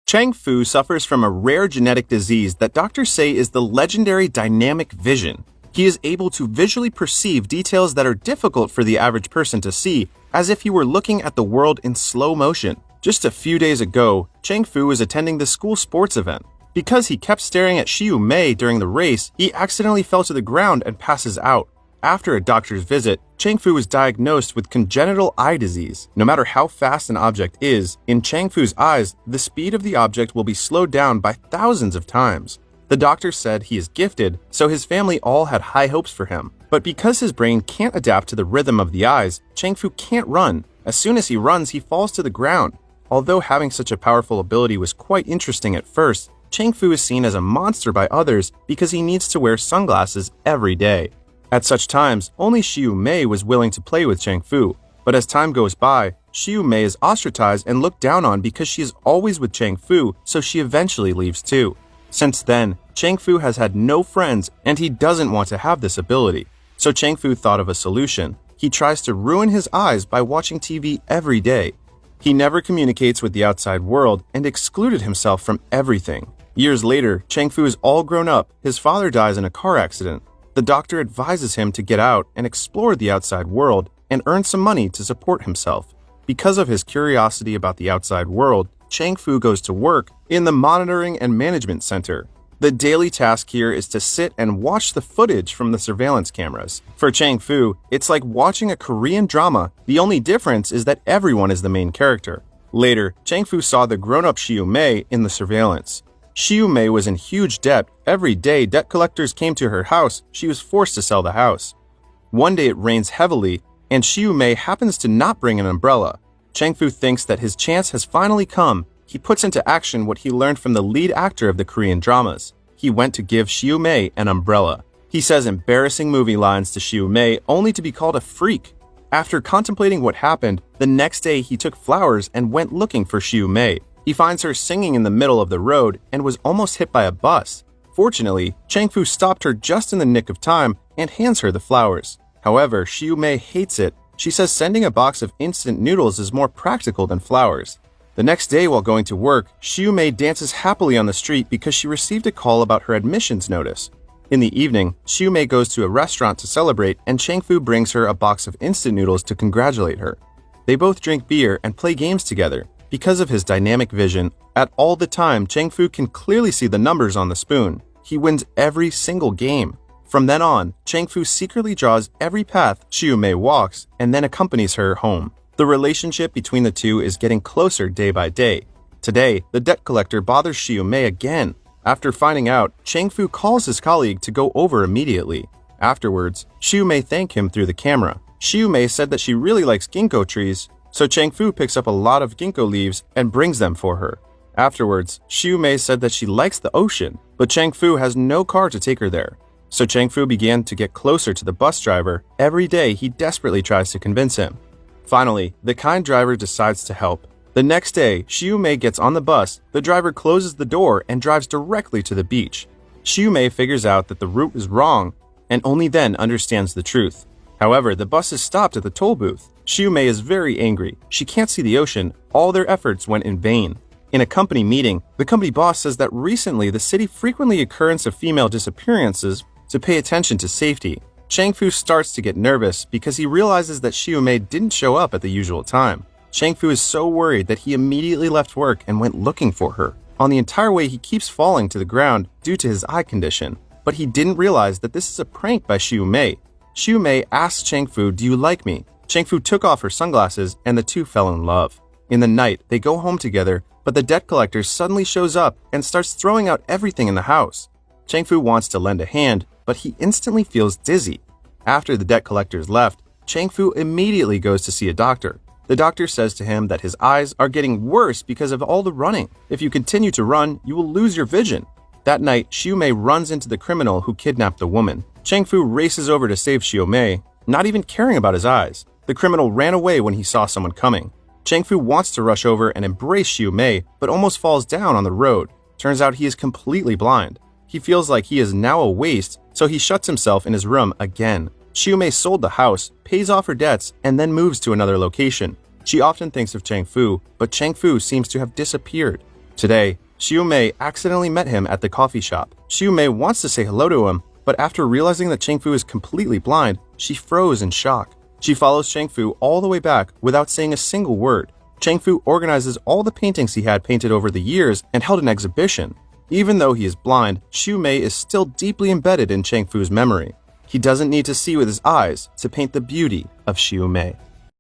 Chang Fu suffers from a rare genetic disease that doctors say is the legendary dynamic vision. He is able to visually perceive details that are difficult for the average person to see, as if he were looking at the world in slow motion. Just a few days ago, Chang Fu was attending the school sports event. Because he kept staring at Xiu Mei during the race, he accidentally fell to the ground and passes out. After a doctor's visit, Chang Fu was diagnosed with congenital eye disease. No matter how fast an object is, in Chang Fu's eyes, the speed of the object will be slowed down by thousands of times. The doctor said he is gifted, so his family all had high hopes for him. But because his brain can't adapt to the rhythm of the eyes, Chang Fu can't run. As soon as he runs, he falls to the ground. Although having such a powerful ability was quite interesting at first, Chang Fu is seen as a monster by others because he needs to wear sunglasses every day. At such times, only Xiu Mei was willing to play with Chang Fu, but as time goes by, Xiu Mei is ostracized and looked down on because she is always with Chang Fu, so she eventually leaves too. Since then, Chang Fu has had no friends and he doesn't want to have this ability. So Chang Fu thought of a solution. He tries to ruin his eyes by watching TV every day. He never communicates with the outside world and excluded himself from everything. Years later, Chang Fu is all grown up. His father dies in a car accident. The doctor advises him to get out and explore the outside world and earn some money to support himself. Because of his curiosity about the outside world, Chang Fu goes to work in the Monitoring and Management Center. The daily task here is to sit and watch the footage from the surveillance cameras. For Chang Fu, it's like watching a Korean drama. The only difference is that everyone is the main character. Later, Chang Fu saw the grown-up Xiu Mei in the surveillance. Xiu Mei was in huge debt. Every day debt collectors came to her house. She was forced to sell the house. One day it rains heavily, and Xiu Mei happens to not bring an umbrella. Chang Fu thinks that his chance has finally come. He puts into action what he learned from the lead actor of the Korean dramas. He went to give Xiu Mei an umbrella. He says embarrassing movie lines to Xiu Mei only to be called a freak. After contemplating what happened, the next day he took flowers and went looking for Xiu Mei. He finds her singing in the middle of the road and was almost hit by a bus. Fortunately, Chang Fu stopped her just in the nick of time and hands her the flowers. However, Xiu Mei hates it. She says sending a box of instant noodles is more practical than flowers. The next day while going to work, Xiu Mei dances happily on the street because she received a call about her admissions notice. In the evening, Xiu Mei goes to a restaurant to celebrate and Chang Fu brings her a box of instant noodles to congratulate her. They both drink beer and play games together. Because of his dynamic vision, at all the time, Chang Fu can clearly see the numbers on the spoon. He wins every single game. From then on, Chang Fu secretly draws every path Xiu Mei walks and then accompanies her home. The relationship between the two is getting closer day by day. Today, the debt collector bothers Xiu Mei again. After finding out, Chang Fu calls his colleague to go over immediately. Afterwards, Xiu Mei thanked him through the camera. Xiu Mei said that she really likes ginkgo trees, so Chang Fu picks up a lot of ginkgo leaves and brings them for her. Afterwards, Xiu Mei said that she likes the ocean, but Chang Fu has no car to take her there. So Chang Fu began to get closer to the bus driver. Every day, he desperately tries to convince him. Finally, the kind driver decides to help. The next day, Xiu Mei gets on the bus, the driver closes the door and drives directly to the beach. Xiu Mei figures out that the route is wrong and only then understands the truth. However, the bus is stopped at the toll booth. Xiu Mei is very angry. She can't see the ocean. All their efforts went in vain. In a company meeting, the company boss says that recently the city frequently occurrence of female disappearances to pay attention to safety. Chang Fu starts to get nervous because he realizes that Xiu Mei didn't show up at the usual time. Chang Fu is so worried that he immediately left work and went looking for her. On the entire way, he keeps falling to the ground due to his eye condition. But he didn't realize that this is a prank by Xiu Mei. Xiu Mei asks Chang Fu, "Do you like me?" Chang Fu took off her sunglasses and the two fell in love. In the night, they go home together, but the debt collector suddenly shows up and starts throwing out everything in the house. Chang Fu wants to lend a hand, but he instantly feels dizzy. After the debt collectors left, Chang Fu immediately goes to see a doctor. The doctor says to him that his eyes are getting worse because of all the running. If you continue to run, you will lose your vision. That night, Xiu Mei runs into the criminal who kidnapped the woman. Chang Fu races over to save Xiu Mei, not even caring about his eyes. The criminal ran away when he saw someone coming. Chang Fu wants to rush over and embrace Xiu Mei, but almost falls down on the road. Turns out he is completely blind. He feels like he is now a waste, so he shuts himself in his room again. Xiu Mei sold the house, pays off her debts, and then moves to another location. She often thinks of Chang Fu, but Chang Fu seems to have disappeared. Today, Xiu Mei accidentally met him at the coffee shop. Xiu Mei wants to say hello to him, but after realizing that Cheng Fu is completely blind, she froze in shock. She follows Cheng Fu all the way back without saying a single word. Cheng Fu organizes all the paintings he had painted over the years and held an exhibition. Even though he is blind, Xiu Mei is still deeply embedded in Cheng Fu's memory. He doesn't need to see with his eyes to paint the beauty of Xiu Mei.